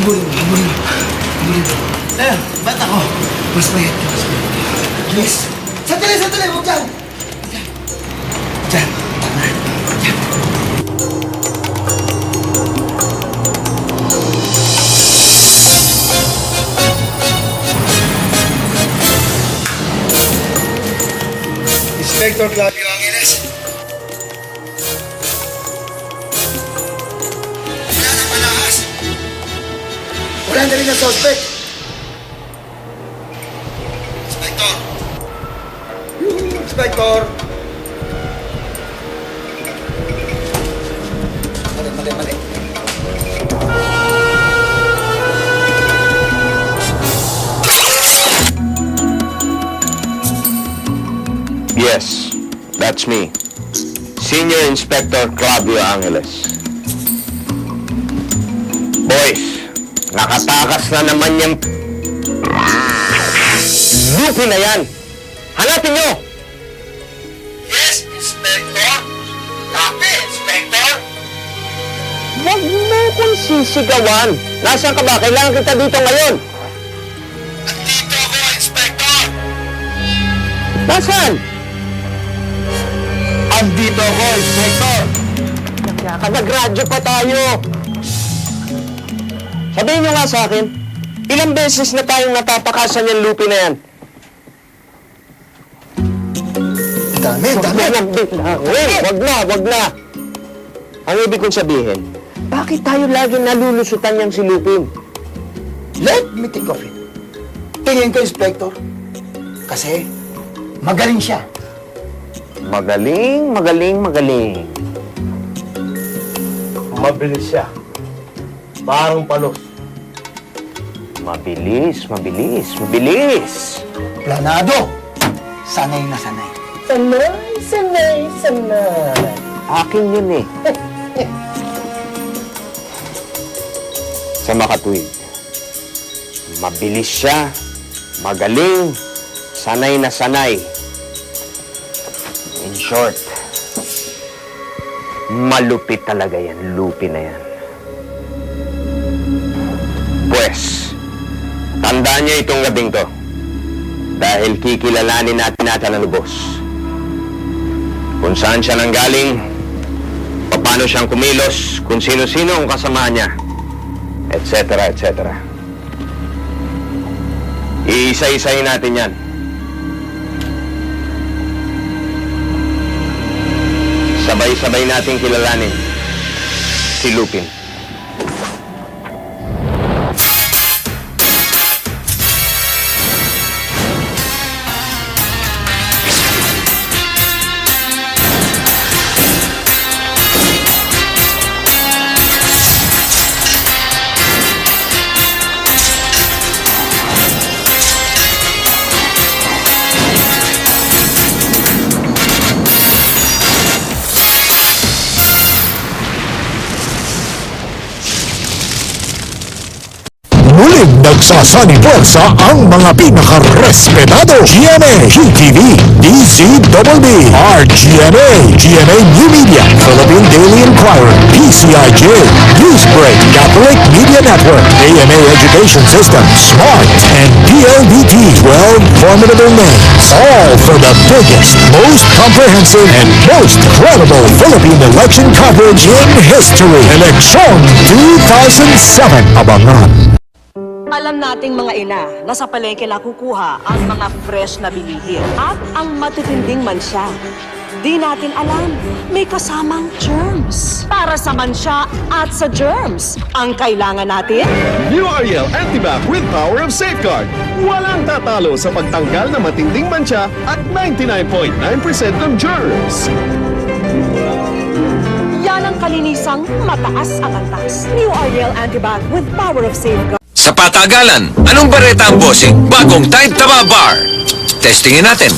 Habulin mo. Ba't ako? Mas mayat ka, Please. Sandali, huwag dyan. Dyan, tama. Dyan. Inspector Claudio Angeles. Wala na rin ang suspect. Inspector! Mali. Yes, that's me. Senior Inspector Claudio Angeles. Boys, nakatakas na naman yung lupi na yan. Hanapin nyo! Yes, Inspector! Copy, Inspector! Huwag mo kong sisigawan. Nasaan ka ba? Kailangan kita dito ngayon. Nandito ako, Inspector! Nasaan? Andito ako, Inspector! Nagradyo pa tayo. Sabihin nyo nga sa akin, ilang beses na tayong natapakasan yung lupi na yan? Dami. Wag na. Ang ibig kong sabihin, bakit tayo lagi nalulusutan niyang si Lupin? Let me think of it. Tingin ko, Inspector. Kasi, magaling siya. Magaling. Mabilis siya. Parang palos. Mabilis. Planado. Sanay na sanay. Sanay. Akin yun eh. Sa makatuwid, mabilis siya, magaling, sanay na sanay. In short, malupit talaga yan, Lupin na yan. Pues, tandaan niyo itong gabing to. Dahil kikilalanin natin ang lubos. Kung saan siya nanggaling, paano siyang kumilos, kung sino-sino ang kasama niya, etc. Iisa-isahin natin yan. Sabay-sabay natin kilalanin si Lupin. Muling nagsasanipwersa ang mga pinaka-respetado GMA, GTV, DZBB, RGMA, GMA New Media, Philippine Daily Inquirer, PCIJ, Newsbreak, Catholic Media Network, AMA Education System, SMART, and PLDT. 12 formidable names, all for the biggest, most comprehensive, and most credible Philippine election coverage in history. Election 2007. Abangan. Alam nating mga ina na sa palengke nakukuha ang mga fresh na bilihin at ang matitinding mansya. di natin alam, may kasamang germs. Para sa mansya at sa germs, ang kailangan natin, New Ariel Antibac with power of safeguard. Walang tatalo sa pagtanggal ng matinding mancha at 99.9% ng germs. yan ang kalinisang mataas ang antas. New Ariel Antibac with power of safeguard. Sa patagalan, anong bareta ang bossing? Bagong Tide Taba Bar. Testingin natin.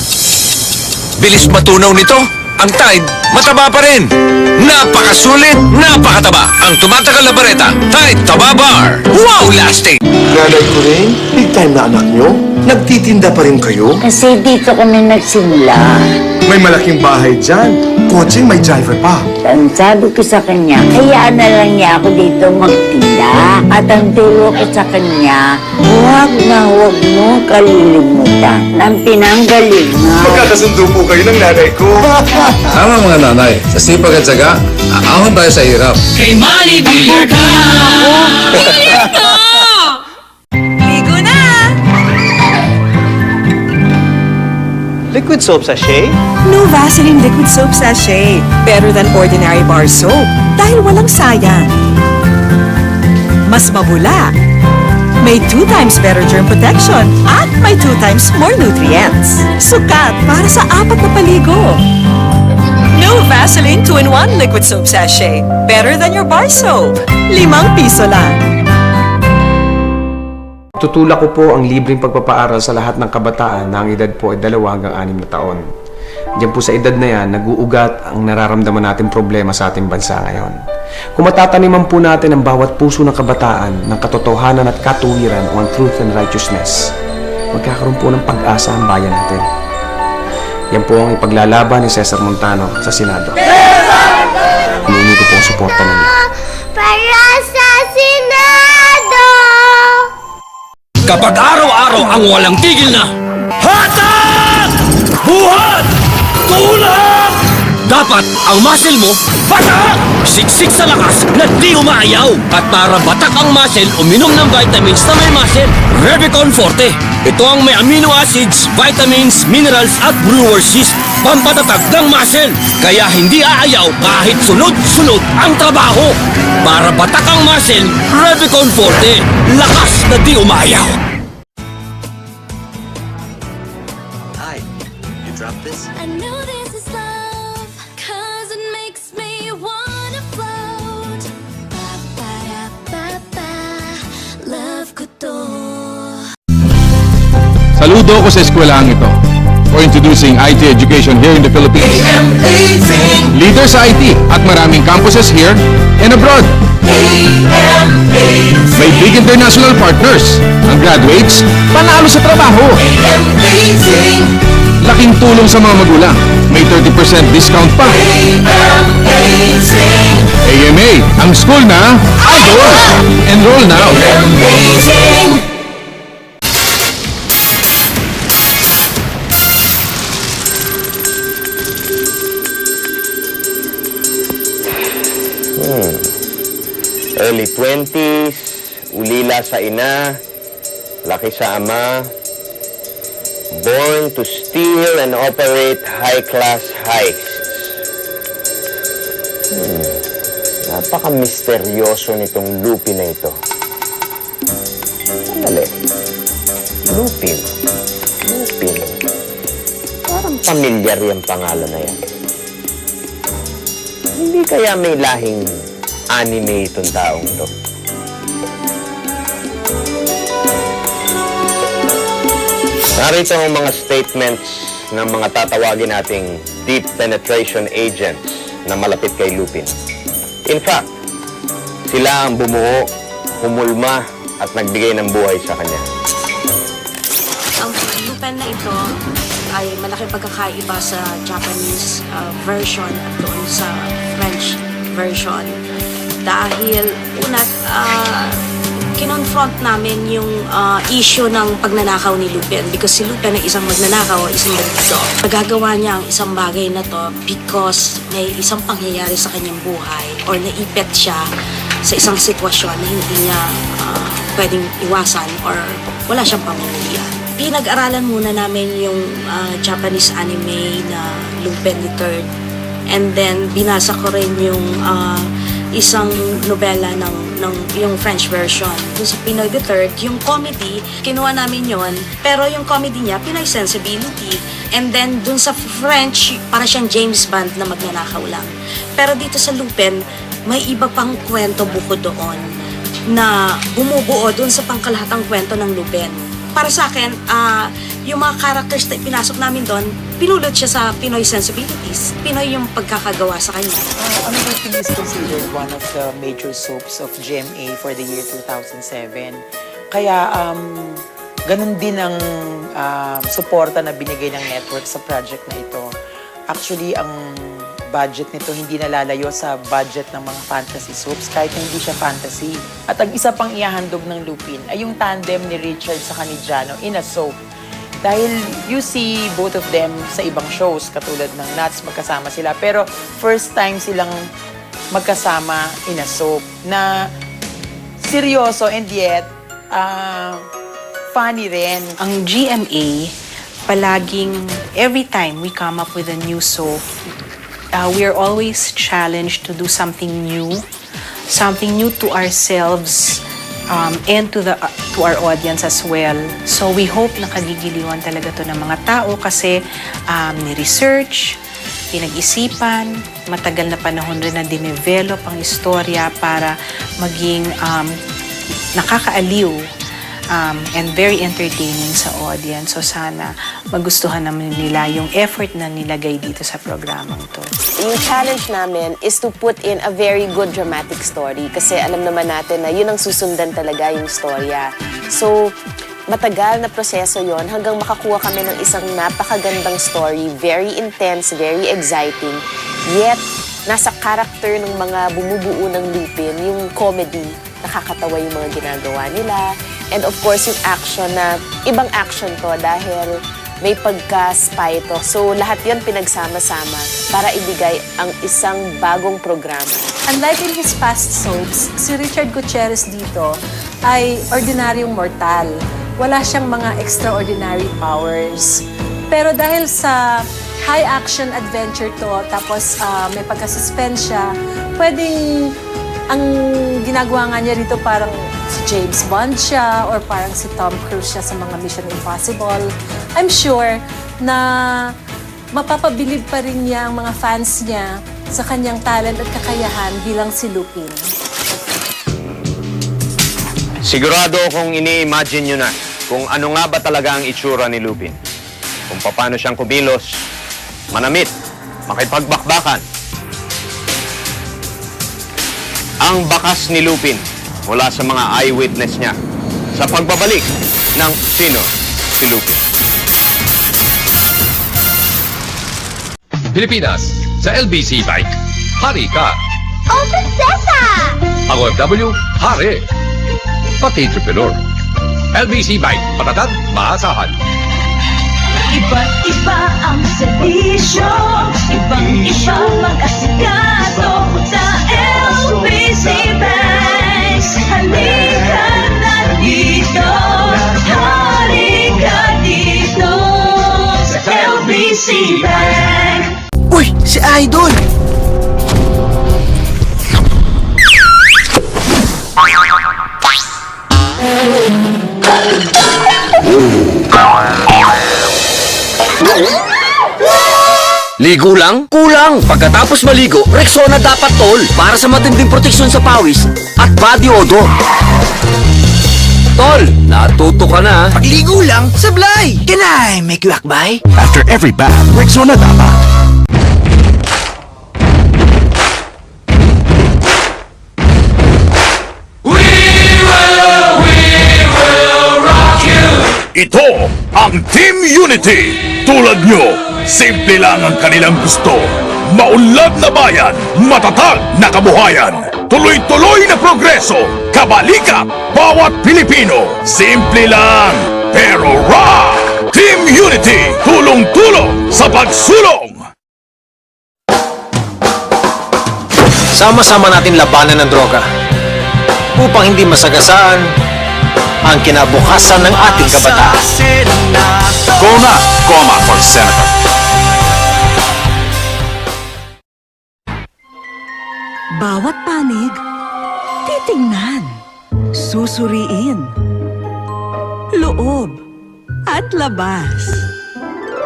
Bilis matunaw nito. Ang Tide, mataba pa rin. Napakasulit, napakataba. Ang tumatagal na bareta, Tide Taba Bar. Wow, lasting! Nanay ko rin, big time na anak nyo. Nagtitinda pa rin kayo? Kasi dito kami nagsimula. May malaking bahay dyan. Kotseng may driver pa. Ang sabi ko sa kanya, hayaan na lang niya ako dito magtinda. At ang turo ko sa kanya, huwag mo kalilimutan ng pinanggalingan. Magkakasundo po kayo ng nanay ko. Tama mga nanay, sa sipag at syaga, aahon tayo sa hirap. Ligo na! Liquid soap sachet? New Vaseline Liquid Soap Sachet. Better than ordinary bar soap. Dahil walang sayang. Mas mabula. May 2 times better germ protection. At may 2 times more nutrients. Sukat para sa 4 na paligo. New Vaseline 2-in-1 Liquid Soap Sachet. Better than your bar soap. 5 piso lang. Tutulak ko po ang libreng pagpapaaral sa lahat ng kabataan na ang edad po ay 2 hanggang 6 na taon. Diyan po sa edad na yan, nag-uugat ang nararamdaman nating problema sa ating bansa ngayon. Kung matataniman po natin ang bawat puso ng kabataan ng katotohanan at katuwiran o ang truth and righteousness, magkakaroon po ng pag-asa ang bayan natin. Yan po ang ipaglalaban ni Cesar Montano sa Senado. Hiningi ko po ang suporta ninyo. Para sa Senado! Kapag araw-araw ang walang tigil na hatak! Buhat! Tulak! Dapat ang muscle mo batak! Siksik sa lakas na di umaayaw. At para batak ang muscle, uminom ng vitamins na may muscle. Revicon Forte. Ito ang may amino acids, vitamins, minerals at brewer's yeast. Pampatatag ng muscle. Kaya hindi aayaw kahit sunod-sunod ang trabaho. Para batak ang muscle, Revicon Forte. Lakas na di umaayaw. I know this is love, 'cause it makes me wanna float. Ba-ba-da-ba-ba, love ko to. Saludo ko sa eskwelahan ito for introducing IT education here in the Philippines. Leader sa IT at maraming campuses here and abroad. May big international partners. Ang graduates, panalo sa trabaho. Laking tulong sa mga magulang. May 30% discount pa. AMA, ang school na outdoors. Enroll now. Early 20s, ulila sa ina, laki sa ama, born to steal and operate high-class heists. Napaka-misteryoso nitong Lupin na ito. Sandali. Lupin. Lupin. Parang pamilyar yung pangalan na yan. Hindi kaya may lahing anime itong taong ito? Narito ang mga statements ng mga tatawagin nating deep penetration agents na malapit kay Lupin. In fact, sila ang bumuo, humulma at nagbigay ng buhay sa kanya. Ang Lupin na ito ay malaking pagkakaiba sa Japanese version at doon sa French version. Dahil una't kinonfront namin yung issue ng pagnanakaw ni Lupin because si Lupin ay isang magnanakaw, isang bandito. Pagagawa niya ang isang bagay na to because may isang pangyayari sa kanyang buhay or naipit siya sa isang sitwasyon na hindi niya pwedeng iwasan or wala siyang pamumulian. pinag-aralan muna namin yung Japanese anime na Lupin III. And then, binasa ko rin yung isang nobela ng yung French version. Yung sa Pinoy the Third, yung comedy, kinuha namin yon, pero yung comedy niya, Pinoy Sensibility. And then, dun sa French, para siyang James Bond na magnanakaw lang. Pero dito sa Lupin, may iba pang kwento bukod doon na bumubuo dun sa pangkalahatang kwento ng Lupin. Para sa akin, yung mga characters na pinasok namin doon, pinulot siya sa Pinoy Sensibilities. Pinoy yung pagkakagawa sa kanya. Lupin is considered one of the major soaps of GMA for the year 2007. Kaya, ganun din ang suporta na binigay ng network sa project na ito. Actually, ang budget nito hindi nalalayo sa budget ng mga fantasy soaps kahit hindi siya fantasy. At ang isa pang ihahandog ng Lupin ay yung tandem ni Richard sa Canigiano in a soap. Dahil you see both of them sa ibang shows, katulad ng Nuts, magkasama sila. Pero first time silang magkasama in a soap na seryoso and yet funny rin. Ang GMA, palaging every time we come up with a new soap, we are always challenged to do something new to ourselves and to our audience as well. So we hope na kagigiliwan talaga to ng mga tao kasi ni-research, pinag-isipan, matagal na panahon rin na dinevelop ang istorya para maging nakakaaliw and very entertaining sa audience. So sana magustuhan naman nila yung effort na nilagay dito sa programang to. Yung challenge namin is to put in a very good dramatic story kasi alam naman natin na yun ang susundan talaga yung storya. So, matagal na proseso yon hanggang makakuha kami ng isang napakagandang story, very intense, very exciting, yet nasa character ng mga bumubuo ng Lupin, yung comedy, nakakatawa yung mga ginagawa nila. And of course, yung action na ibang action to dahil may pagka-spy to. So, lahat yun pinagsama-sama para ibigay ang isang bagong programa. Unlike in his past soaps, si Richard Gutierrez dito ay ordinaryong mortal. Wala siyang mga extraordinary powers. Pero dahil sa high-action adventure to, tapos may pagka-suspense siya, pwedeng ang ginagawa nga niya rito parang si James Bond siya or parang si Tom Cruise siya sa mga Mission Impossible. I'm sure na mapapabilib pa rin niya ang mga fans niya sa kanyang talent at kakayahan bilang si Lupin. Sigurado kung ini-imagine nyo na kung ano nga ba talaga ang itsura ni Lupin. Kung paano siyang kumilos, manamit, makipagbakbakan. Ang bakas ni Lupin mula sa mga eyewitness niya sa pagbabalik ng sino si Lupin. Pilipinas, sa LBC Bike, hari ka. Oh, prinsesa! Ang OFW, hari. Pati entrepreneur. LBC Bike, patatag, maasahan. Iba't iba ang serbisyo, ibang-iba mag-asikaso sa LBC Bank. Halika na dito, halika dito sa LBC Bank. Uy! Si Idol! Ligo lang? Kulang! Pagkatapos maligo, Rexona dapat tol para sa matinding proteksyon sa pawis at body odor. Tol, natuto ka na. Pagligo lang, sablay! Can I make you akbay? After every bath, Rexona dapat. Ito ang Team Unity. Tulad nyo, simple lang ang kanilang gusto. Maunlad na bayan, matatag na kabuhayan. Tuloy-tuloy na progreso, kabalikat bawat Pilipino. Simple lang, pero rock! Team Unity, tulong-tulong sa pagsulong. Sama-sama natin labanan ng droga upang hindi masagasaan ang kinabukasan ng ating kabataan. Go na, Goma for Senator. Bawat panig, titingnan, susuriin, loob at labas.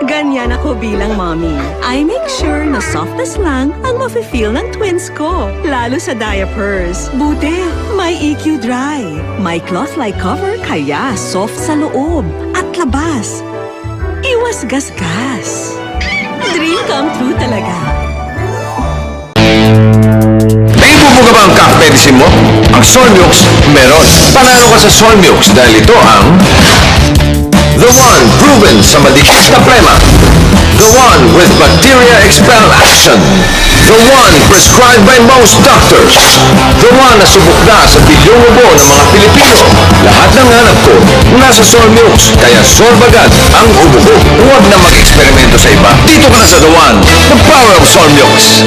Ganyan ako bilang mommy. I make sure na softness lang ang mafe-feel ng twins ko. Lalo sa diapers. Buti, may EQ Dry. May cloth-like cover kaya soft sa loob at labas. Iwas gasgas. Dream come true talaga. May bubuga ba ang cough medicine mo? Ang Solmux, meron. Panalo ka sa Solmux dahil ito ang The One proven sa madikit na plema. The One with bacteria expel action. The One prescribed by most doctors. The One na subok na sa bilyong ubo ng mga Pilipino. Lahat ng hanap ko nasa Solmux, kaya solve agad ang ubo ko. Huwag na mag-eksperimento sa iba. Dito ka na sa The One, the power of Solmux.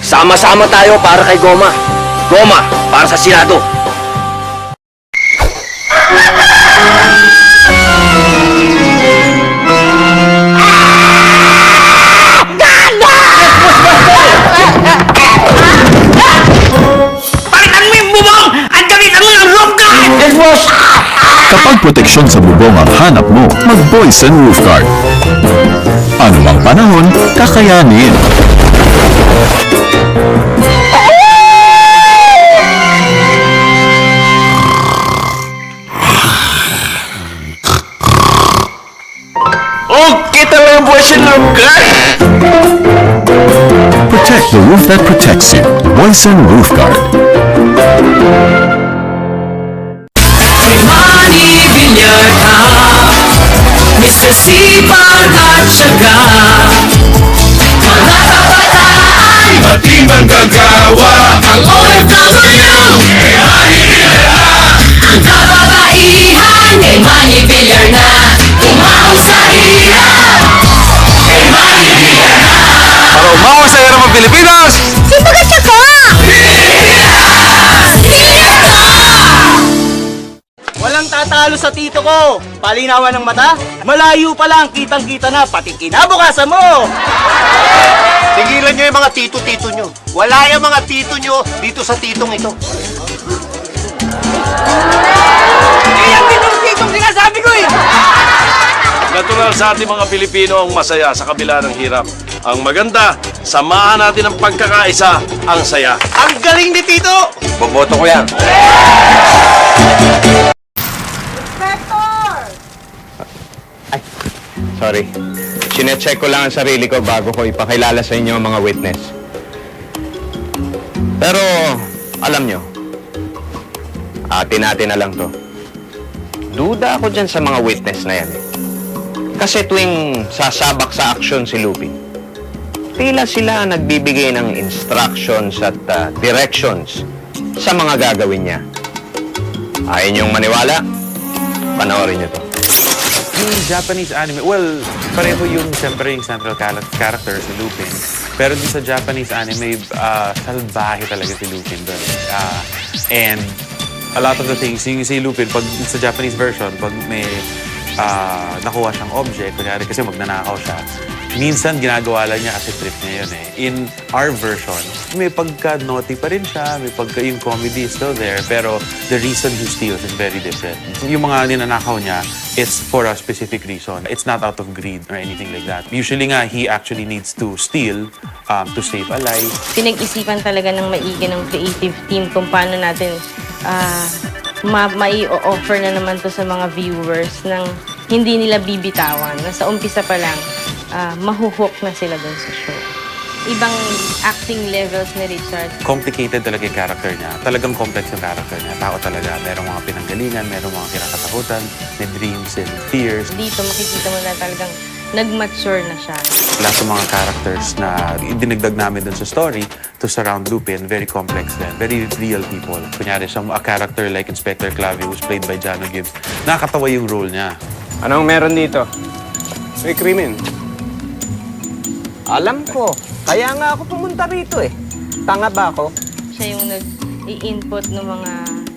Sama-sama tayo para kay Goma. Goma para sa Senado. Kapag proteksyon sa bubong ang hanap mo, mag-Boysen Roof Guard. Ano mang panahon, kakayanin. Kita lang yung Boysen Roof Guard! Protect the roof that protects you. Boysen Roof Guard. Mr. Sipag at syaga, mga kabataan, Pati manggagawa, ang OFW, ang kababaihan, kay Manny Villar na, umahon sa hirap, kay Manny Villar na. Para umahon sa hirap ng Pilipinas! Sipag at syaga! Walang tatalo sa tito ko. Palinawan ng mata, malayo pa lang, kitang-kita na, pati kinabukasan mo. Tigilan nyo yung mga tito-tito nyo. Wala yung mga tito nyo dito sa titong ito. Iyan titong sinasabi ko eh! Natural sa ating mga Pilipino ang masaya sa kabila ng hirap. Ang maganda, samahan natin ang pagkakaisa, ang saya. Ang galing ni Tito! Boboto ko yan. Sorry. Sinecheck ko lang ang sarili ko bago ko ipakilala sa inyo ang mga witness. Pero, alam nyo, atin-atin na lang to. Duda ako dyan sa mga witness na yan. Kasi tuwing sasabak sa aksyon si Lupin, tila sila nagbibigay ng instructions at directions sa mga gagawin niya. Ayaw niyong maniwala? Panoorin niyo to. Yung Japanese anime, well, pareho yung siyempre yung central character si Lupin. Pero din sa Japanese anime, salbahe talaga si Lupin doon. And a lot of the things, yung si Lupin, pag sa Japanese version, pag may nakuha siyang object, kunyari kasi magnanakaw siya, minsan ginagawa lang niya kasi trip niya yun eh. In our version, may pagka-naughty pa rin siya, may pagka yung comedy is still there, pero the reason he steals is very different. Yung mga ninanakaw niya, it's for a specific reason. It's not out of greed or anything like that. Usually nga, he actually needs to steal to save a life. Pinag-isipan talaga ng maigi ng creative team kung paano natin mai-offer na naman to sa mga viewers nang hindi nila bibitawan. Nasa umpisa pa lang, mahuhook na sila dun sa show. Ibang acting levels ni Richard. Complicated talaga yung character niya. Talagang complex yung character niya. Tao talaga. Merong mga pinanggalingan, merong mga kinakatakutan, may dreams and fears. Dito makikita mo na talagang nag-mature na siya. Lahat ng mga characters na dinagdag namin dun sa story to surround Lupin, very complex din. Very real people. Kunyari siya, a character like Inspector Clavio who's played by Jano Gibbs. Nakakatawa yung role niya. Anong meron dito? May krimen. Alam ko. Kaya nga ako pumunta rito eh. Tanga ba ako? Siya yung nag-i-input ng mga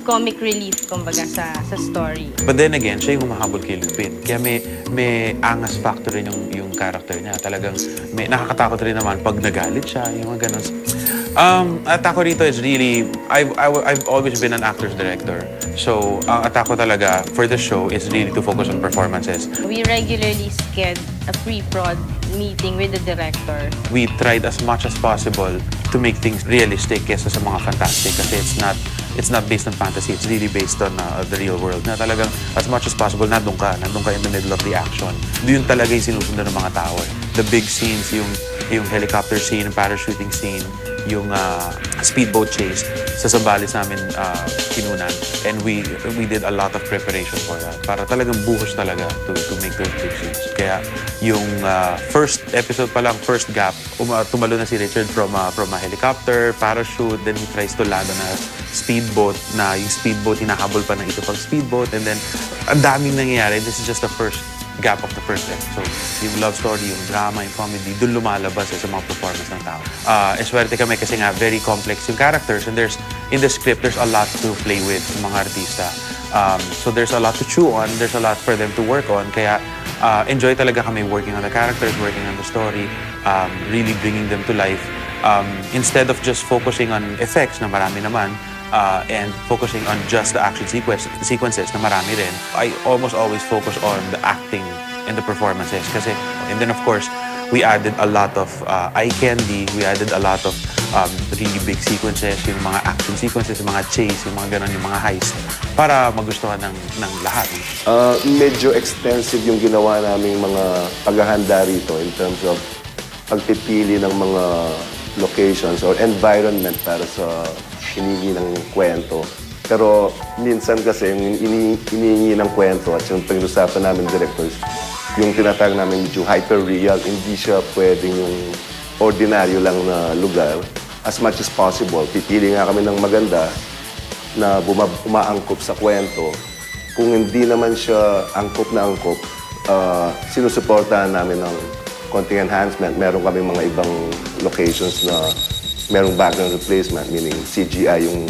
comic relief, kumbaga, sa story. But then again, siya yung humahabol kay Lupin. Kaya may angas factor rin yung character niya. Talagang nakakatakot rin naman pag nagalit siya, yung mga ganun. At ako rito is really, I've always been an actor's director. So, ang attack ko talaga for the show is really to focus on performances. We regularly schedule a pre-prod meeting with the director. We tried as much as possible to make things realistic kesa sa mga fantastic kasi it's not based on fantasy, it's really based on the real world. Na talagang as much as possible, nandun ka in the middle of the action. Doon talaga yung sinusundan ng mga tao. The big scenes, yung helicopter scene, yung parachuting scene, yung speedboat chase, sa Zambales namin kinunan. And we did a lot of preparation for that. Para talagang buhos talaga to make those big scenes. Kaya yung first episode pa lang, first gap, tumalo na si Richard from a helicopter, parachute, then he tries to land on a speedboat na yung speedboat, hinahabol pa ng ito pang speedboat, and then ang daming nangyayari. This is just the first gap of the first episode. Yung love story, yung drama, yung comedy, dun lumalabas sa mga performance ng tao. Eswerte kami kasi nga very complex yung characters, and in the script, there's a lot to play with yung mga artista. So there's a lot to chew on, there's a lot for them to work on, kaya enjoy talaga kami working on the characters, working on the story, really bringing them to life. Instead of just focusing on effects na marami naman, and focusing on just the action sequences na marami rin, I almost always focus on the acting and the performances. And then of course, we added a lot of eye candy, we added a lot of really big sequences, yung mga action sequences, yung mga chase, yung mga ganon, yung mga heist, para magustuhan ng lahat. Medyo extensive yung ginawa naming mga paghahanda rito in terms of pagpipili ng mga locations or environment para sa hinihingi ng kwento. Pero minsan kasi yung hinihingi ng kwento at yung pag-usapan namin directors, yung tinatawag namin medyo hyper-real, hindi siya pwedeng yung ordinaryo lang na lugar. As much as possible, pipili nga kami ng maganda na umaangkop sa kwento. Kung hindi naman siya angkop na angkop, sinusuportahan namin ng konting enhancement. Meron kami mga ibang locations na merong background replacement, meaning CGI yung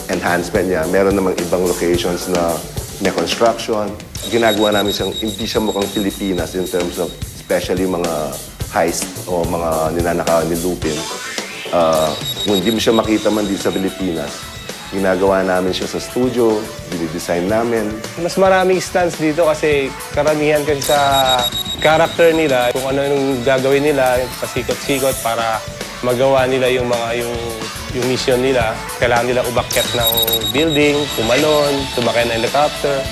enhancement niya. Meron namang ibang locations na may construction. Ginagawa namin siyang, hindi siya mukhang Pilipinas in terms of especially mga heist o mga ninanakawan ni Lupin. Kung hindi mo siya makita man dito sa Pilipinas, ginagawa namin siya sa studio, dinidesign namin. Mas maraming stunts dito kasi karamihan kasi sa character nila, kung ano yung gagawin nila, pasikot-sikot para magawa nila yung mission nila. Kailangan nila umakyat ng building, tumalon, sumakay ng helicopter,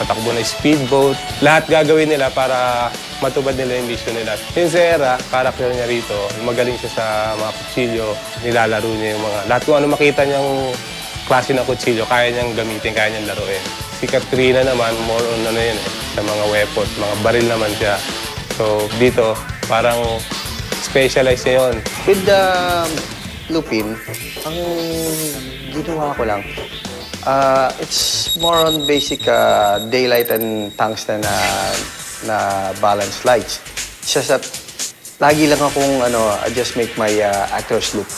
patakbo ng speedboat. Lahat gagawin nila para matubad nila yung mission nila. Sincera, character niya rito, magaling siya sa mga kutsilyo, nilalaro niya yung mga... Lahat kung ano makita niyang klase ng kutsilyo, kaya niyang gamitin, kaya niyang laruin. Si Katrina naman, more on ano yun sa mga weapons, mga baril naman siya. So dito, parang specialized niya yun. With Lupin, ang ginawa ko lang, it's more on basic daylight and tungsten na balanced lights. It's just that lagi lang akong I just make my actors look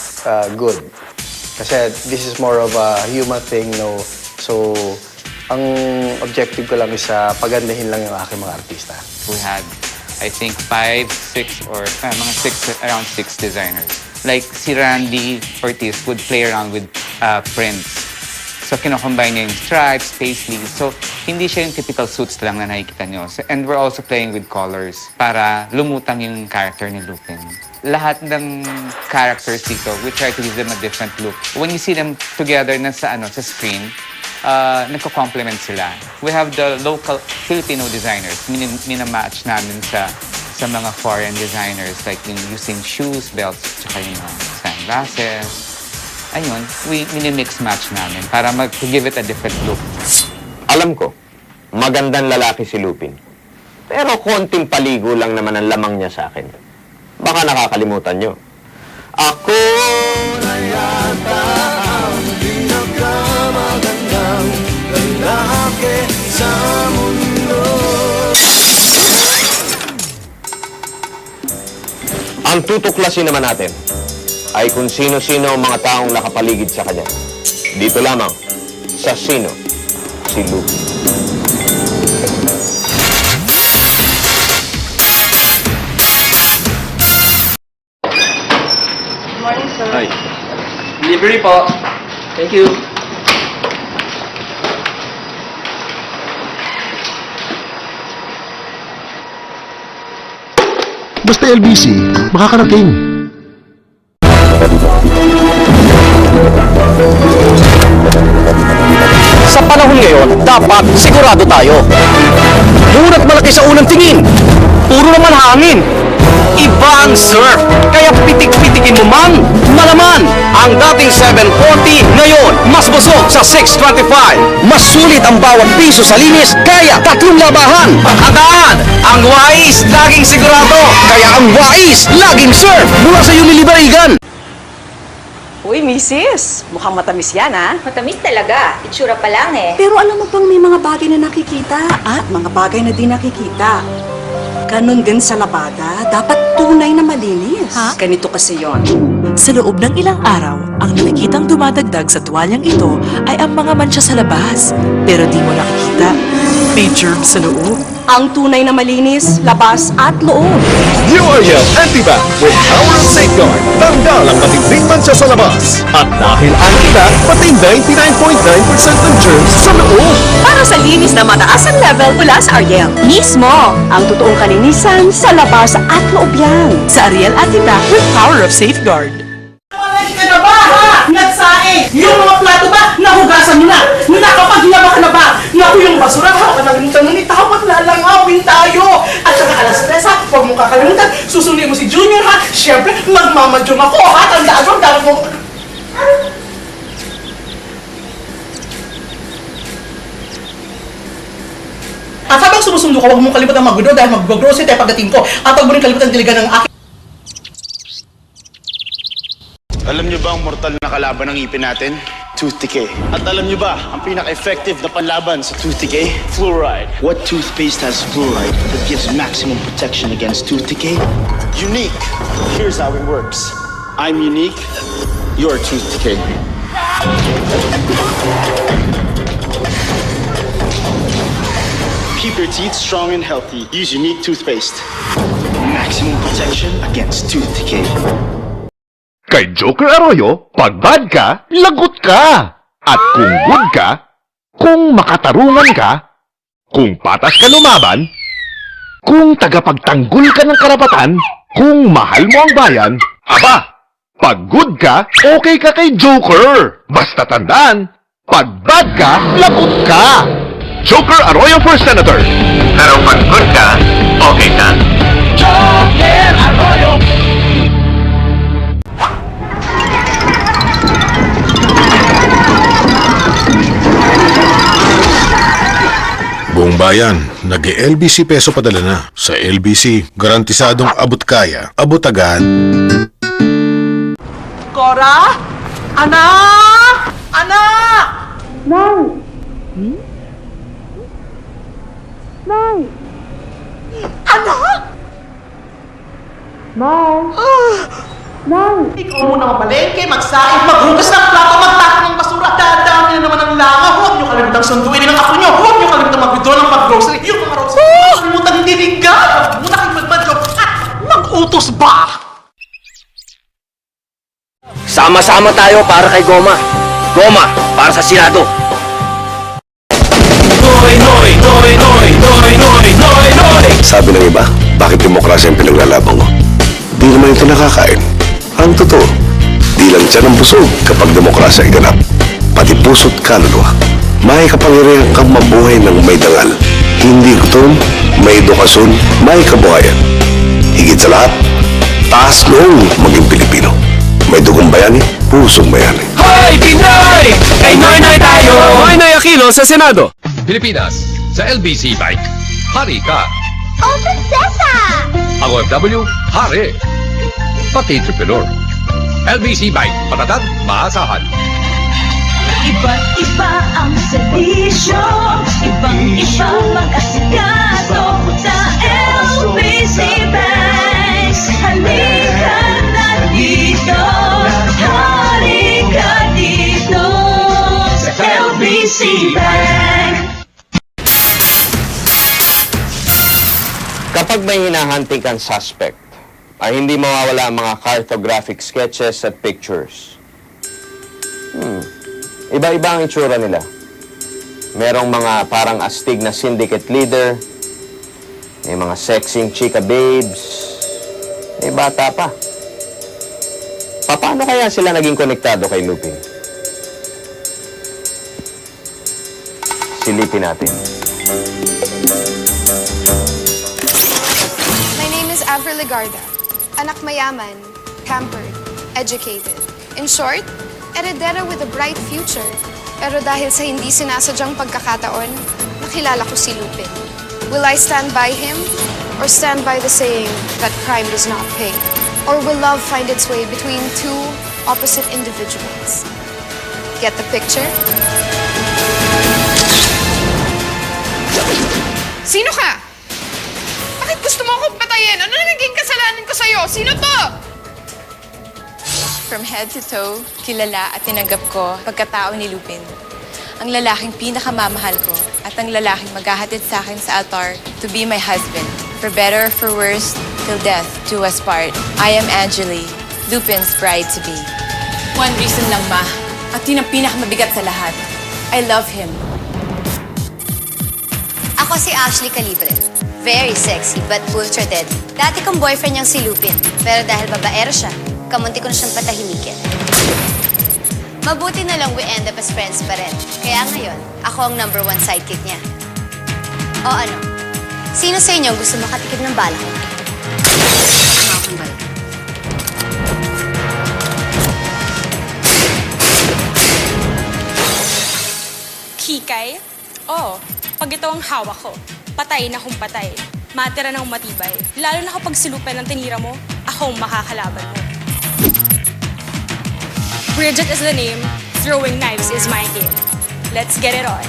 good. Kasi this is more of a human thing, no? So, ang objective ko lang is pagandahin lang yung aking mga artista. We had, I think, 5, 6, or around 6 designers. Like si Randy Ortiz would play around with prints. So, kino-combine niya yung stripes, paisleys. So, hindi siya yung typical suits lang na nakikita niyo. So, and we're also playing with colors para lumutang yung character ni Lupin. Lahat ng characters dito, we try to give them a different look. When you see them together na sa screen, nagko-complement sila. We have the local Filipino designers. Minamatch namin sa mga foreign designers, like using shoes, belts, tsaka yung sunglasses. Ayun, mini-mix match namin para mag-give it a different look. Alam ko, magandang lalaki si Lupin. Pero konting paligo lang naman ang lamang niya sa akin. Baka nakakalimutan nyo. Ako na yata ang pinakamagandang lalaki sa mundo. Ang tutuklasin naman natin ay kung sino-sino ang mga taong nakapaligid sa kanya. Dito lamang sa Sino si Lupin. Good morning, sir. Hi. Delivery po. Thank you. Basta LBC, makakarating. Sa panahon ngayon, dapat sigurado tayo. Muna't malaki sa unang tingin, puro naman hangin. Iba ang surf, kaya pitik-pitikin mo man, malaman. Ang dating 740, ngayon, mas busog sa 625. Mas sulit ang bawat piso sa linis, kaya tatlong labahan. Tandaan, ang wais, laging sigurado. Kaya ang wais, laging surf. Mula sa Unilever Igan. Uy, misis, mukhang matamis yan, ha? Matamis talaga. Itsura pa lang eh. Pero alam mo bang may mga bagay na nakikita at mga bagay na di nakikita. Ganon din sa labada, dapat tunay na malinis. Ganito kasi yon. Sa loob ng ilang araw, ang nakikitang dumadagdag sa tuwalyang ito ay ang mga mancha sa labas. Pero di mo nakikita, may germs sa loob. Ang tunay na malinis, labas at loob. New Ariel Antibac with Power of Safeguard. Tanggal ang matinding mancha sa labas. At dahil antida, pati 99.9% ng germs sa loob. Para sa linis na mataas ang level mula sa Ariel. Mismo, ang totoong kalinisan sa labas at loob yan. Sa Ariel Antibac with Power of Safeguard. Ka na ba, ha? Nagsaing! Yung mga plato ba, nahugasan mo na? Nakapaglaba ka na ba? Naku, yung basura, ha? Nakalimutan mo ni Tapos lalangawin tayo! At saka alas 3, ha? Huwag mo kakalimutan, susundin mo si Junior, ha? Siyempre, magmamadyong ako, ha? Tandaan mo, dahil mo... At habang sumusundo ka, huwag mong kalimutan mag-grow dahil mag-grocery tayo pagdating ko. At huwag mo rin kalimutan diligan ng aking... Alam niyo ba ang mortal na kalaban ng ipin natin? Tooth decay. At alam niyo ba ang pinaka-effective na panlaban sa tooth decay? Fluoride. What toothpaste has fluoride that gives maximum protection against tooth decay? Unique. Here's how it works. I'm unique. You're tooth decay. Keep your teeth strong and healthy. Use Unique toothpaste. Maximum protection against tooth decay. Kay Joker Arroyo, pag bad ka, lagot ka. At kung good ka, kung makatarungan ka, kung patas ka lumaban, kung tagapagtanggol ka ng karapatan, kung mahal mo ang bayan, aba, pag good ka, okay ka kay Joker. Basta tandaan, pag bad ka, lagot ka. Joker Arroyo for Senator. Pero pag good ka, okay ka. Joker Arroyo! Buong bayan, nag-LBC peso padala na. Sa LBC, garantisadong abot kaya, abot agad. Cora? Anak! Anak! Nay! Nay! Anak! Nay! Nay! Ikaw muna mabalengke, magsaing, maghugas ng plato, magtapon ng basura, dadami na naman ang langaw. Huwag niyo kalimutang sunduin ng ako niyo. Huwag niyo kalimutang mag-withdraw ng pag-grocery. Yung mga roses, kalimutang hindi ringgan. Huwag muna kayo magmadyo. Mag-utos ba? Sama-sama tayo para kay Goma. Goma para sa Senado. Noy, noy, noy, noy, noy, noy, noy, noy. Sabi ng iba, bakit demokrasya ang pinaglalaban ko? Di naman ito nakakain. Ang totoo, di lang siya ng busog kapag demokrasya ay ganap. Pati puso't kaluluwa. May kapangyarihan kang mabuhay ng may dangal. Hindi gutom, may edukasyon, may kabuhayan. Higit sa lahat, taas noong maging Pilipino. May dugong bayani, pusong bayani. Hoy, Pinoy! Kay Noy-Noy tayo! Noy-Noy Aquino sa Senado. Pilipinas, sa LBC Bike, hari ka. Oh, prinsesa! Ang OFW, hari. Pati entrepreneur. LBC Bike, patatag, maasahan. Iba't iba ang serbisyo, ibang-iba mag-asikaso sa LBC Bank. Halika na dito, halika dito. Kapag may hinahunting kang suspect, ay hindi mawawala ang mga cartographic sketches at pictures. Iba-iba ang itsura nila. Merong mga parang astig na syndicate leader, may mga sexing chika babes, may bata pa. Paano kaya sila naging konektado kay Lupin? Silipin natin. My name is Avril Legarda. Anak mayaman, pampered, educated. In short, heredera with a bright future. Pero dahil sa hindi sinasadyang pagkakataon, nakilala ko si Lupin. Will I stand by him? Or stand by the saying that crime does not pay? Or will love find its way between two opposite individuals? Get the picture? Sino ka? Bakit gusto mo akong patayin? Ano na naging kasalanan ko sa'yo? Sino to? From head to toe, kilala at tinanggap ko pagkatao ni Lupin. Ang lalaking pinakamamahal ko at ang lalaking maghahatid sa akin sa altar to be my husband. For better or for worse, till death do us part. I am Angeli, Lupin's bride-to-be. One reason lang, Ma. At yun ang pinakamabigat sa lahat. I love him. Ako si Ashley Calibre. Very sexy but ultra deadly. Dati kong boyfriend niyang si Lupin. Pero dahil babaero siya, kamunti ko na siyang patahimikin. Mabuti na lang we end up as friends pa rin. Kaya ngayon, ako ang #1 sidekick niya. O ano? Sino sa inyo gusto makatikim ng bala ko? Hikay? Oo. Pag ito ang hawak ko, patay na kung patay. Matira ng matibay. Lalo na kapag silupan ng tinira mo, ako ang makakalaban mo. Bridget is the name. Throwing knives is my game. Let's get it on.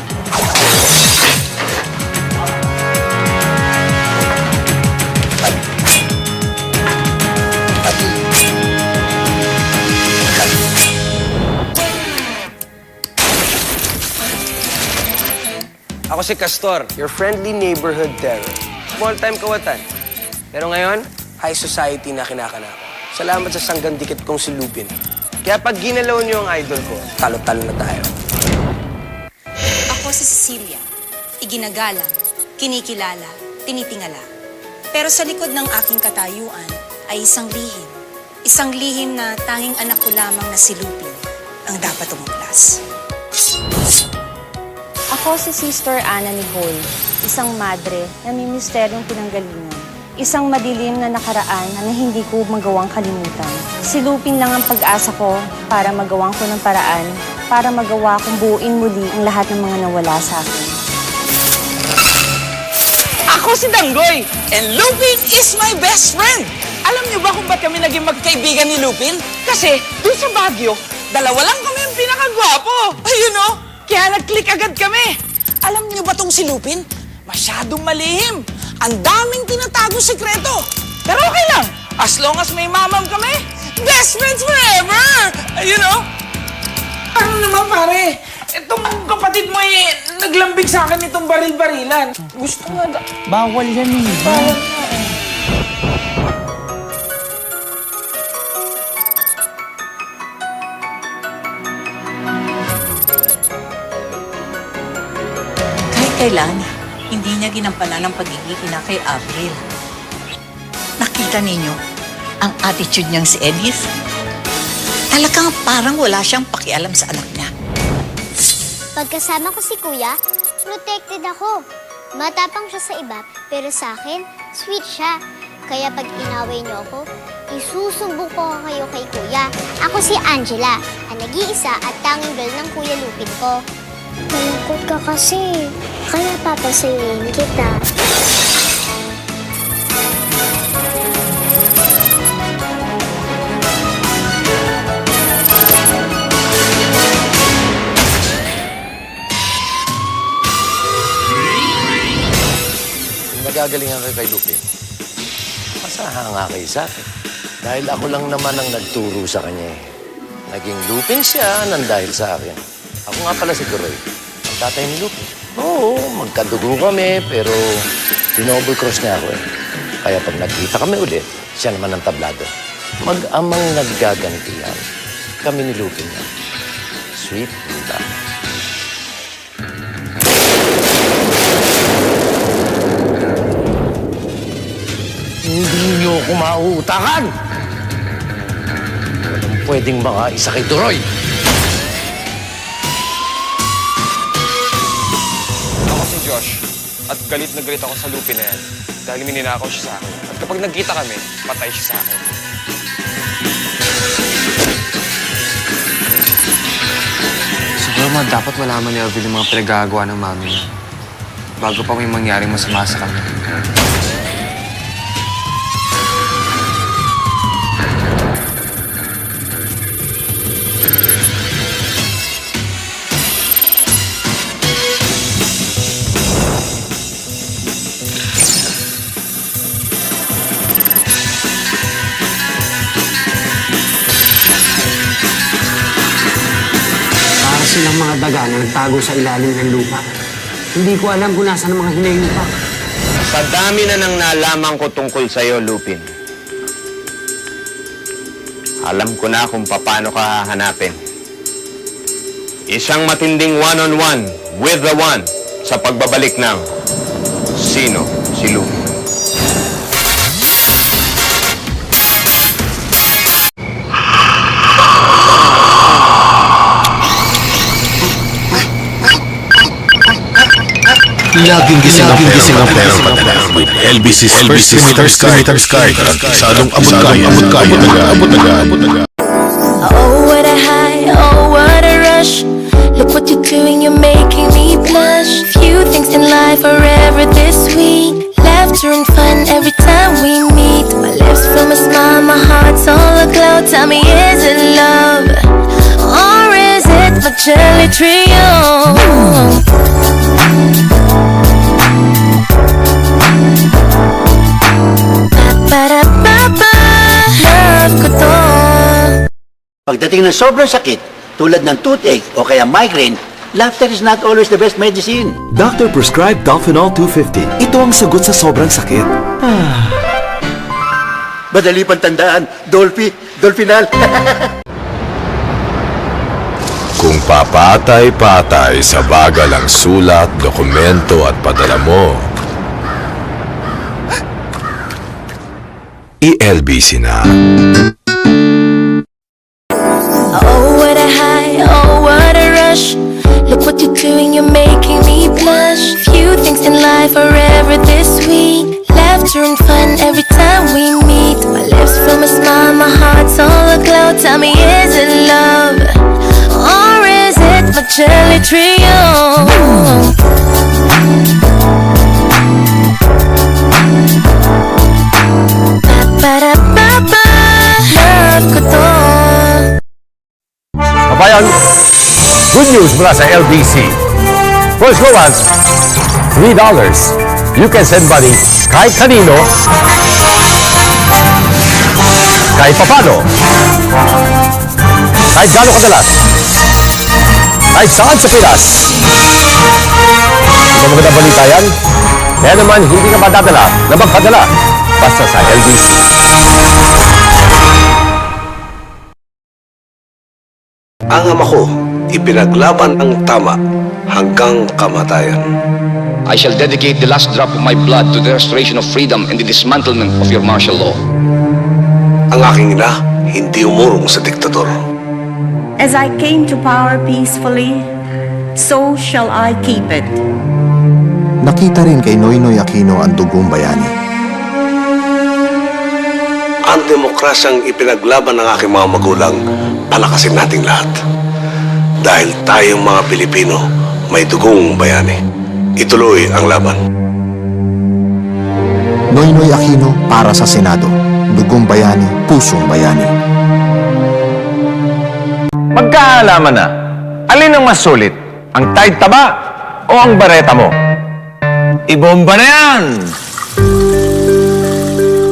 Ako si Castor, your friendly neighborhood terror. Small-time kawatan. Pero ngayon, high society na kinakanako. Salamat sa sanggandikit kong si Lupin. Kaya pag ginalaw niyo ang idol ko, talo-talo na tayo. Ako si Cecilia. Iginagalang, kinikilala, tinitingala. Pero sa likod ng aking katayuan ay isang lihim. Isang lihim na tanging anak ko lamang na si Lupin ang dapat umuklas. Ako si Sister Ana Nicole, isang madre na may misteryong pinanggalingan. Isang madilim na nakaraan na hindi ko magawang kalimutan. Si Lupin lang ang pag-asa ko para magawang ko ng paraan, para magawa kong buuin muli ang lahat ng mga nawala sa akin. Ako si Danggoy, and Lupin is my best friend. Alam niyo ba kung ba't kami naging magkaibigan ni Lupin? Kasi doon sa Baguio, dalawa lang kami ang pinakagwapo. Ayun o, kaya nag-click agad kami. Alam niyo ba tong si Lupin? Masyadong malihim. Ang daming tinatagong sekreto. Pero okay lang. As long as may mamam kami, best friends forever! Ayun o. Ano naman pare? Itong kapatid mo naglambing sa akin itong baril-barilan. Gusto nga bawal yan eh. Bawal nga eh. Kahit kailan, hindi niya ginampanan ang pagiging ina kay Avril. Nakita ninyo ang attitude niyang si Edith? Talagang parang wala siyang pakialam sa anak niya. Pagkasama ko si Kuya, protected ako. Matapang siya sa iba, pero sa akin, sweet siya. Kaya pag inaway niyo ako, isusumbong ko kayo kay Kuya. Ako si Angela, ang nag-iisa at tanging girl ng Kuya Lupin ko. Malungkot ka kasi, kaya papasayin kita. Nagagalingan kayo kay Lupin. Masahanga kayo sa akin. Dahil ako lang naman ang nagturo sa kanya eh. Naging Lupin siya nang dahil sa akin. Ako nga pala si Kuroy, ang ang tatay ni Lupin. Oo, magkadugo kami, pero dinouble cross niya ako eh. Kaya pag nagkita kami ulit, siya naman ang tablado. Mag-amang naggagantihan. Kami ni Lupin yan. Sweet love. Hindi niyo ako mauutakan! Walang pwedeng mga isa kay Duroy. Ako si Josh, at galit na galit ako sa Lupin na yan dahil mininakaw siya sa akin. At kapag nagkita kami, patay siya sa akin. Siguro dapat malaman ni Alvin yung mga pinagagawa ng mami niya bago pa may mangyaring masama sa kanya. Silang mga daga na nagtago sa ilalim ng lupa. Hindi ko alam kung nasaan ang mga hinayin pa. Sa dami na nang nalaman ko tungkol sa'yo, Lupin. Alam ko na kung paano ka hahanapin. Isang matinding one-on-one with the one sa pagbabalik ng sino si Lupin. Laging gising ang pera padala with LBC's first crimiters card. Sadong abot kaya. Oh, what a high, oh, what a rush. Look what you're doing, you're making me blush. Few things in life are ever this sweet. Laughter and fun every time we meet. My lips from a smile, my heart's all aglow. Tell me, is it love? Or is it my jelly trio? Pagdating ng sobrang sakit, tulad ng toothache o kaya migraine, laughter is not always the best medicine. Doctor prescribed Dolphinol 250. Ito ang sagot sa sobrang sakit. Madali pang tandaan, Dolphinal. Kung papatay-patay sa bagal ang sulat, dokumento at padala mo, i-LBC na. Oh, what a high, oh, what a rush. Look what you're doing, you're making me blush. Few things in life are ever this sweet. Laughter and fun every time we meet. My lips from a smile, my heart's all aglow. Tell me, is it love? Or is it my jelly trio? Ba-ba-da-ba-ba, love ko to. Kabayan, good news mula sa LBC. First go once, $3. You can send money kahit kanino, kahit papano, kahit gaano kadalas, kahit saan sa Pinas. Kung magandang balita yan, kaya naman hindi ka madadala na magpadala basta sa LBC. Ang ama ko, ipinaglaban ang tama hanggang kamatayan. I shall dedicate the last drop of my blood to the restoration of freedom and the dismantlement of your martial law. Ang aking ina, hindi umurong sa diktador. As I came to power peacefully, so shall I keep it. Nakita rin kay Noynoy Aquino ang dugong bayani. Ang demokrasyang ipinaglaban ng aking mga magulang, palakasin nating lahat. Dahil tayong mga Pilipino, may dugong bayani. Ituloy ang laban. Noynoy Aquino para sa Senado. Dugong bayani, pusong bayani. Magkaalaman na, alin ang mas sulit? Ang tight taba o ang bareta mo? Ibomba na yan!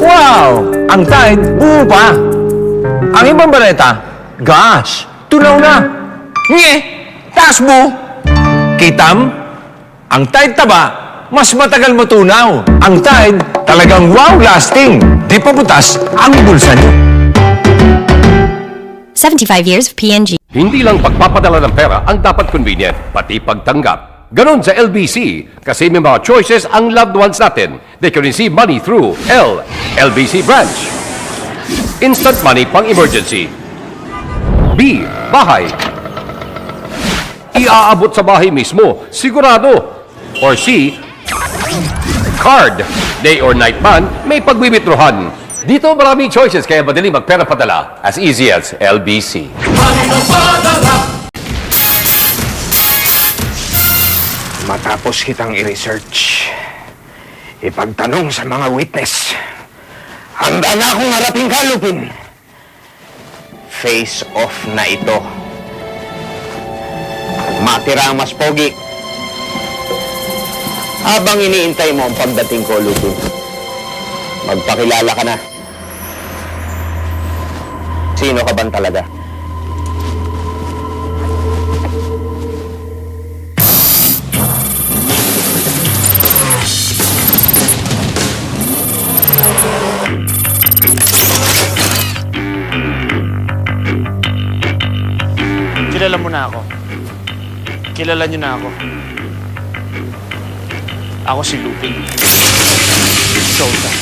Wow! Ang tight, buo pa. Ang ibang bareta, gosh, tunaw na. Nye, taas buo. Kitam? Ang Tide Taba, mas matagal matunaw. Ang Tide, talagang wow lasting. Di pa butas ang bulsa niyo. 75 years of P&G. Hindi lang pagpapadala ng pera ang dapat convenient, pati pagtanggap. Ganon sa LBC, kasi may mga choices ang loved ones natin. They can receive money through LBC branch. Instant money pang emergency. B. Bahay. Iaabot sa bahay mismo, sigurado. Or C. Card. Day or night man, may pagbibitrohan. Dito maraming choices kaya madali magpera padala. As easy as LBC. Matapos kitang i-research, ipagtanong sa mga witness, handa na akong harapin ka, Lupin. Face off na ito. Matira ang mas pogi. Habang iniintay mo ang pagdating ko, Lupin, magpakilala ka na. Sino ka ban talaga? Kilala mo na ako. Kilala niyo na ako. Ako si Lupin. Showtime.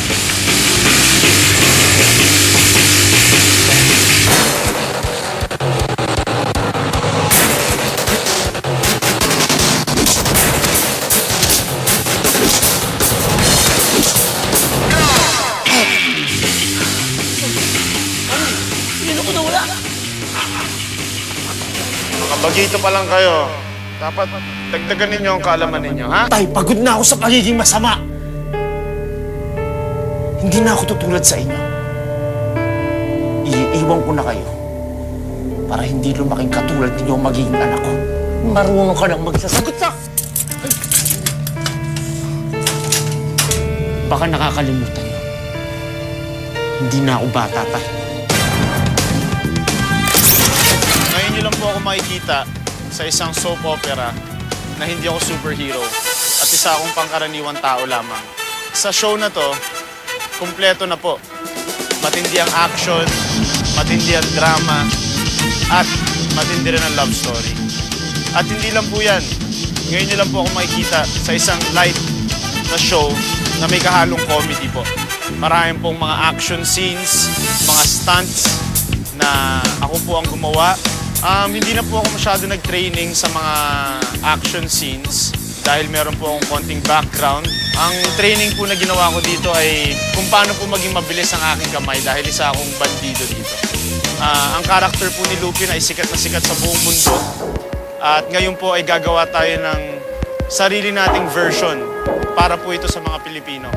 Bagito pa lang kayo. Dapat dagdagan ninyo ang kaalaman ninyo, ha? Tay, pagod na ako sa pagiging masama. Hindi na ako tutulad sa inyo. Iiwan ko na kayo para hindi lumaking katulad ninyo ang magiging anak ko. Marunong ka nang magsasagot sa... Baka nakakalimutan nyo. Hindi na ako bata, tay. Ngayon nyo lang po ako makikita sa isang soap opera na hindi ako superhero at isa akong pangkaraniwang tao lamang. Sa show na to, kumpleto na po. Matindi ang action, matindi ang drama, at matindi rin ang love story. At hindi lang po yan. Ngayon nyo lang po ako makikita sa isang light na show na may kahalong comedy po. Maraming pong mga action scenes, mga stunts na ako po ang gumawa. Hindi na po ako masyado nag-training sa mga action scenes dahil meron po akong konting background. Ang training po na ginawa ko dito ay kung paano po maging mabilis ang aking kamay dahil isa akong bandido dito. Ang character po ni Lupin ay sikat na sikat sa buong mundo. At ngayon po ay gagawa tayo ng sarili nating version para po ito sa mga Pilipino.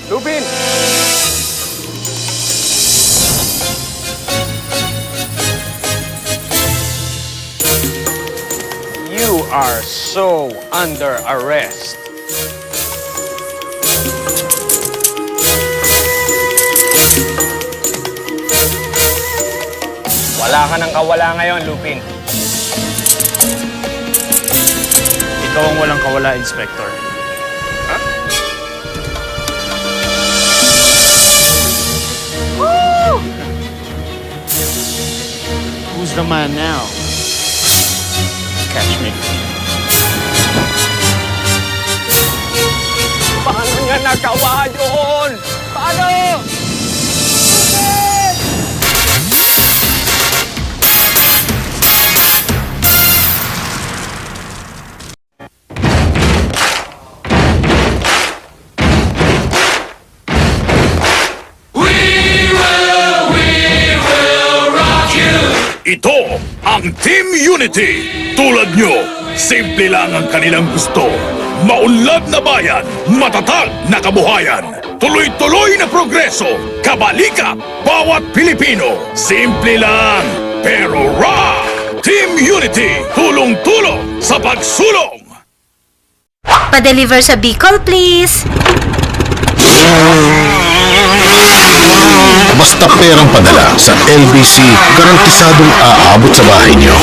Lupin! You are so under arrest. Wala ka nang kawala ngayon, Lupin. Ikaw ang walang kawala, Inspector. Huh? Woo! Who's the man now? Catch me. Paano nga nagawa yun? Paano? Ito ang Team Unity. Tulad nyo, simple lang ang kanilang gusto. Maunlad na bayan, matatag na kabuhayan. Tuloy-tuloy na progreso, kabalikat bawat Pilipino. Simple lang, pero rock! Team Unity, tulong-tulong sa pagsulong. Pa-deliver sa Bicol, please. Basta perang padala sa LBC, garantisadong aabot sa bahay niyo.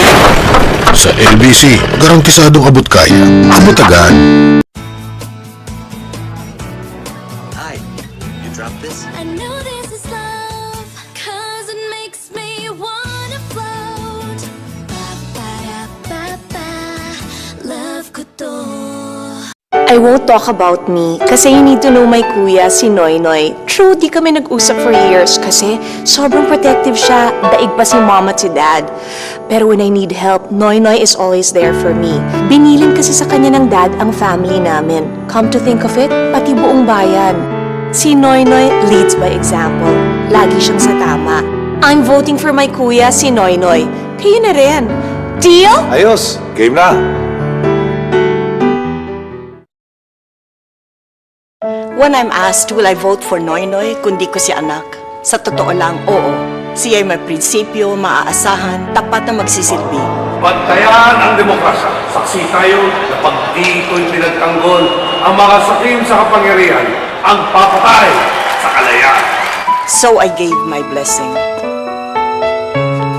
Sa LBC, garantisadong abot kaya. Abot agad. Hi, you dropped this? I know this is love, 'cause it makes me wanna float. Ba-ba-da-ba-ba, love ko to. I won't talk about me kasi you need to know my kuya, si Noynoy. True, di kami nag-usap for years kasi sobrang protective siya. Daig pa si mama at si dad. Pero when I need help, Noynoy is always there for me. Binilin kasi sa kanya ng dad ang family namin. Come to think of it, pati buong bayan. Si Noynoy leads by example. Lagi siyang sa tama. I'm voting for my kuya, si Noynoy. Kayo na rin. Deal? Ayos, game na. When I'm asked, will I vote for Noynoy kundi ko si anak? Sa totoo lang, oo. Siya'y may prinsipyo, maaasahan, tapat na magsisilbi. Bantayan ang demokrasya. Saksi tayo na pag dito'y pinagtanggol ang mga sakim sa kapangyarihan, ang papatay sa kalayaan. So I gave my blessing.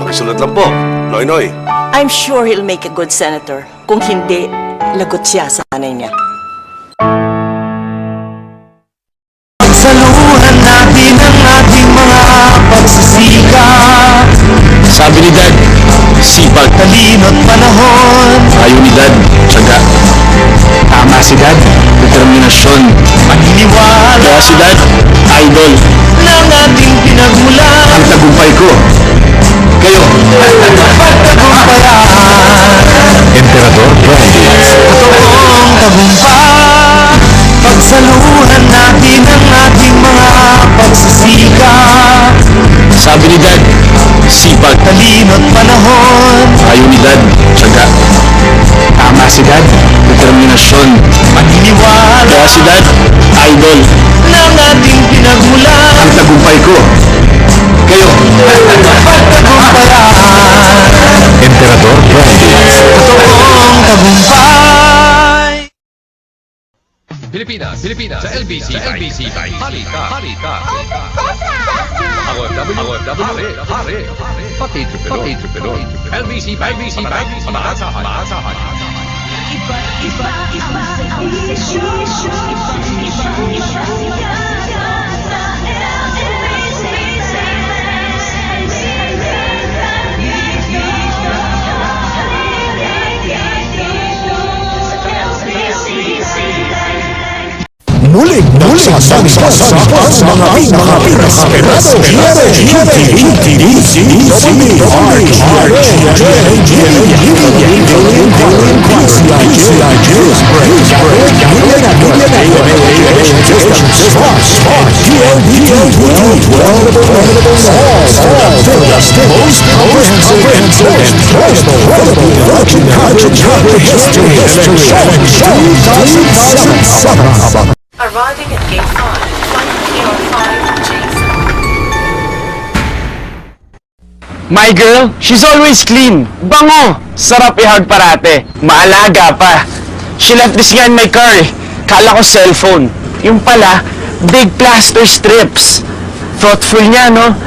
Pakisulat lang po, Noynoy. I'm sure he'll make a good senator. Kung hindi, lagot siya sa nanay niya. Saluhan natin ang ating mga pagsisikap. Sabi ni Dad, sipag. Talino't panahon. Ayaw ni Dad, tsaga. Tama si Dad, determinasyon. Paniniwala. Kaya si Dad, idol. Ng ating pinagmulan. Ang tagumpay ko. Kayo. Pagtagumpayan. Emperador Brandy. Totoong tagumpay. Pagsaluhan natin ang ating mga pagsisikap. Sabi ni Dad, sipag. Talino't panahon. Ayaw ni Dad, tsaga. Tama si Dad, determinasyon. Paniniwala. Kaya si Dad, idol. Ng ating pinagmulan. Ang tagumpay ko. Kayo. Pagtagumpayan. Emperador Brandy. Totoong tagumpay. Pilipinas, sa LBC by Halika. Ako Hare. Pati Tripilon. LBC by maasahan. Iba ang desisyon. Muling nagsasagpas ang mga pinakaperado Arriving at Gate 5, Jason. My girl, she's always clean. Bango! Sarap i-hug parate. Maalaga pa. She left this nga in my car. Kala ko cellphone. Yung pala, big plaster strips. Thoughtful niya, no?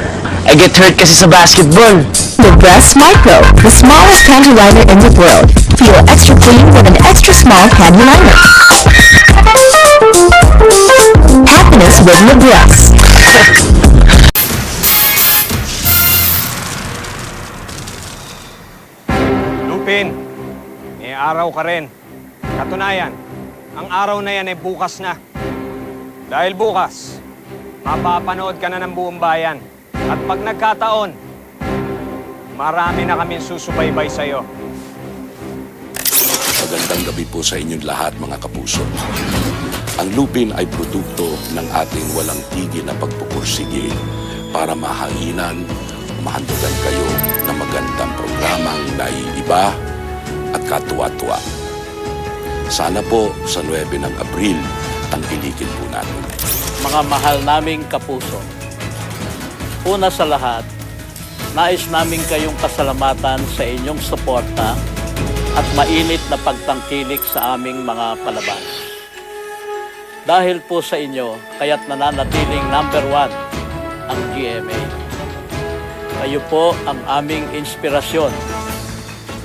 I get hurt kasi sa basketball. The Breast Micro, the smallest candy liner in the world. Feel extra clean with an extra small candy liner. Happiness with Lebreast. Lupin, may araw ka rin. Katunayan, ang araw na yan ay bukas na. Dahil bukas, mapapanood ka na ng buong bayan. At pag nagkataon, marami na kaming susubaybay sa'yo. Magandang gabi po sa inyong lahat, mga kapuso. Ang Lupin ay produkto ng ating walang tigil na pagpupursige para mahanginan, mahandugan kayo ng magandang programang naiiba at katuwa-tuwa. Sana po sa 9 ng Abril ang pilikin po natin. Mga mahal naming kapuso, una sa lahat, nais namin kayong pasalamatan sa inyong suporta at mainit na pagtangkilik sa aming mga palabas. Dahil po sa inyo, kaya't nananatiling #1 ang GMA. Kayo po ang aming inspirasyon.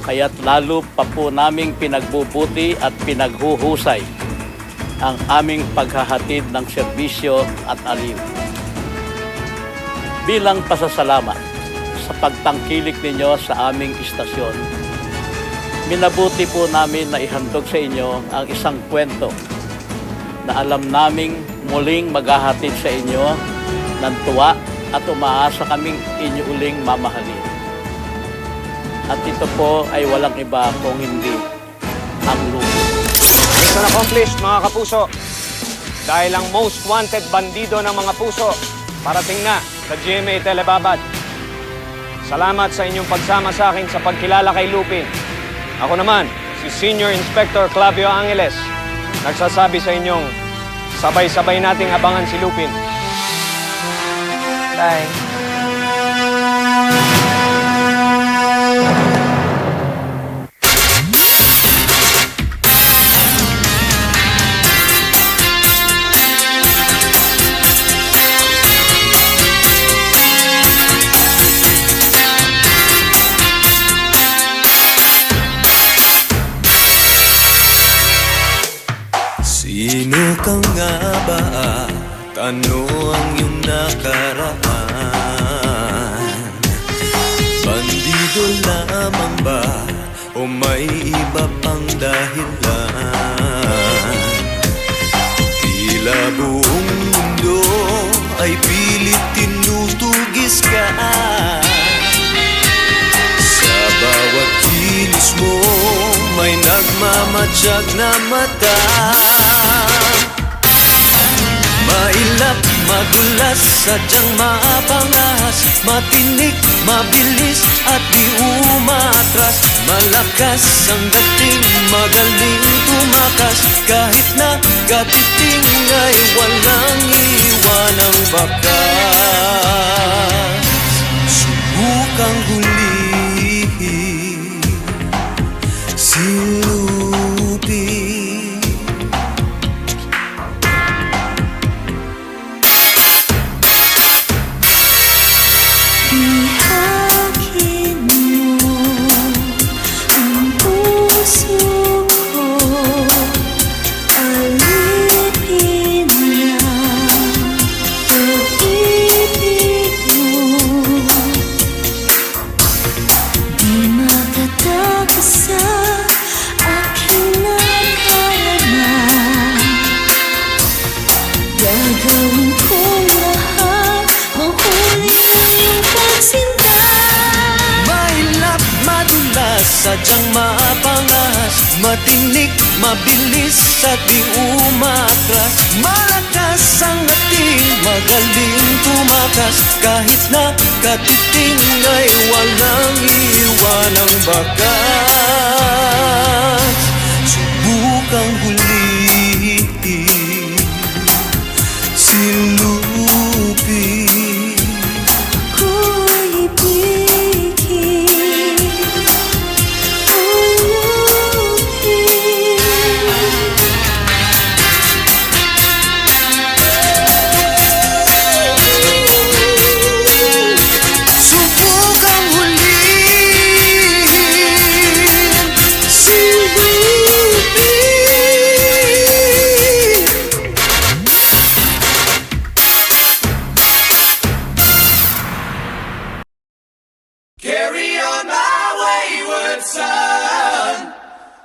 Kaya't lalo pa po naming pinagbubuti at pinaghuhusay ang aming paghahatid ng serbisyo at aliw. Bilang pasasalamat sa pagtangkilik ninyo sa aming istasyon, minabuti po namin na ihandog sa inyo ang isang kwento na alam naming muling maghahatid sa inyo ng tuwa at umaasa kaming inyo uling mamahalin. At ito po ay walang iba kung hindi ang Lupin. Mission accomplished, mga kapuso. Dahil ang most wanted bandido ng mga puso, parating na sa GMA Telebabad. Salamat sa inyong pagsama sa akin sa pagkilala kay Lupin. Ako naman, si Senior Inspector Clavio Angeles, nagsasabi sa inyong sabay-sabay nating abangan si Lupin. Bye. Sino ka nga ba? Ano ang iyong nakaraan? Bandido lamang ba? O may iba pang dahilan? Tila buong mundo ay pilit tinutugis ka. Sa bawat kilos mo may nagmamatsyag na mata. Mailap, madulas, sadyang maapangas, matinik, mabilis at di umatras. Malakas ang dating, magaling tumakas, kahit na katiting ay walang iwanang bakas. Subukang hulihin si Lupin. Gagawin kong lahat, mahuli ang iyong pagsinta. Mailap, madulas, sadyang maapangas, matinik, mabilis at di umatras. Malakas ang ating, magaling tumakas, kahit na katiting ay walang iwanang bakas. Subukang hulihin si Lupin. Ako'y ibigin, oh Lupin. Subukang hulihin si Lupin. Carry on my wayward son.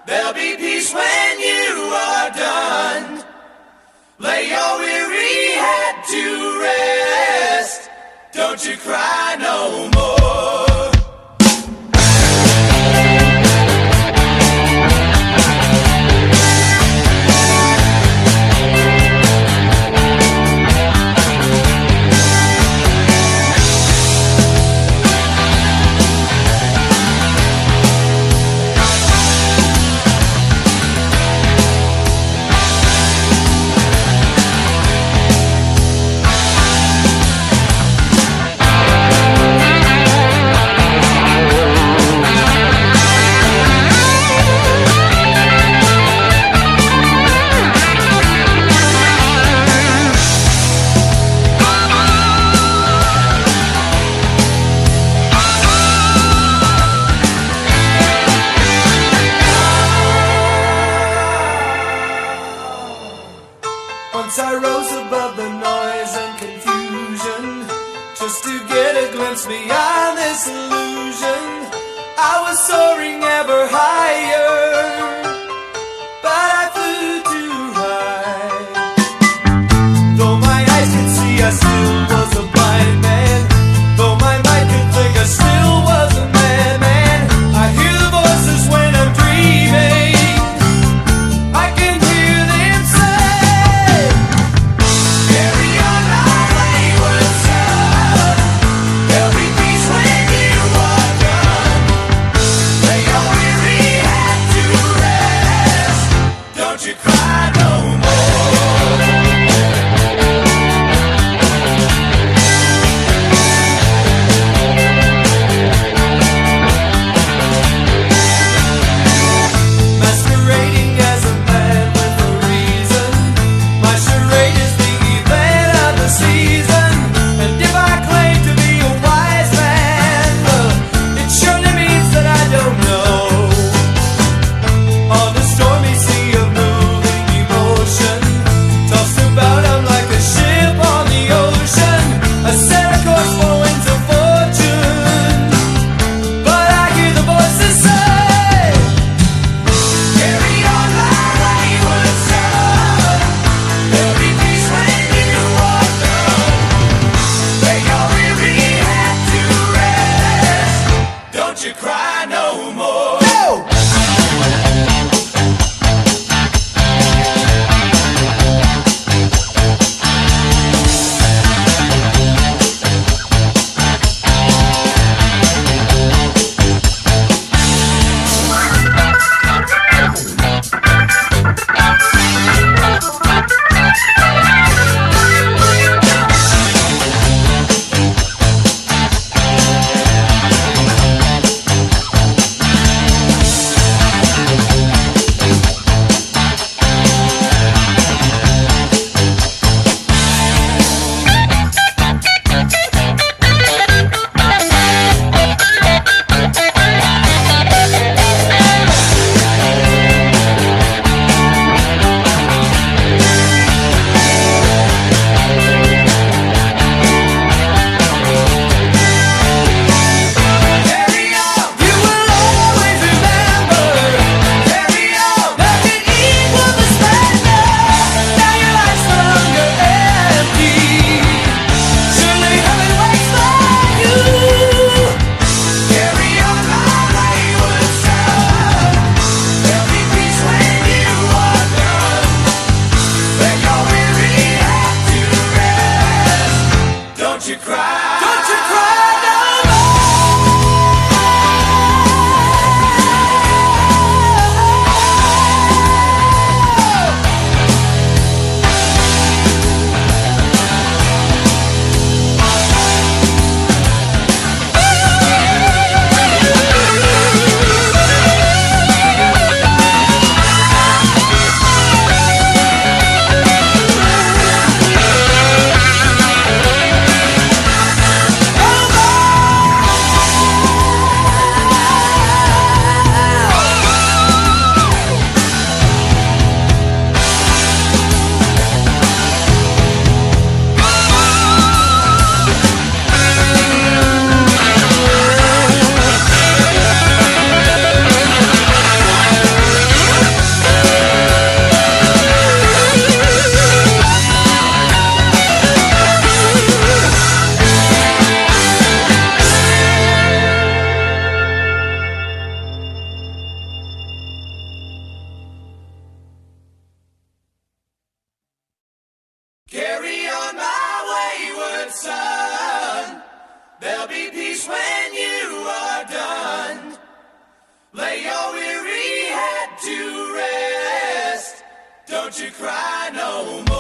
There'll be peace when you are done. Lay your weary head to rest. Don't you cry no more. Once I rose above the noise and confusion, just to get a glimpse beyond this illusion. I was soaring ever higher, but I flew too high. Though my eyes could see, I still was a blind man. Though my mind could think, I still was a madman. I hear the voices when I'm dreaming. I can hear them say, carry on my wayward son. There'll be peace when you are done. Lay your weary head to rest. Don't you cry no more. Masquerading as a man with a reason. My charade is the event of the season. And if I claim to be a wise man, well, it surely means that I don't know. On the stormy sea of moving emotion, tossed about I'm like a ship on the ocean. I set a course for winds of fortune, but I hear the voices say, carry on my wayward son. There'll be peace when you are done. Lay your weary head to rest. Don't you cry no more. No! Don't you cry. Don't you cry no carry on my wayward son. There'll be peace when you are done. Lay your weary head to rest. Don't you cry no more.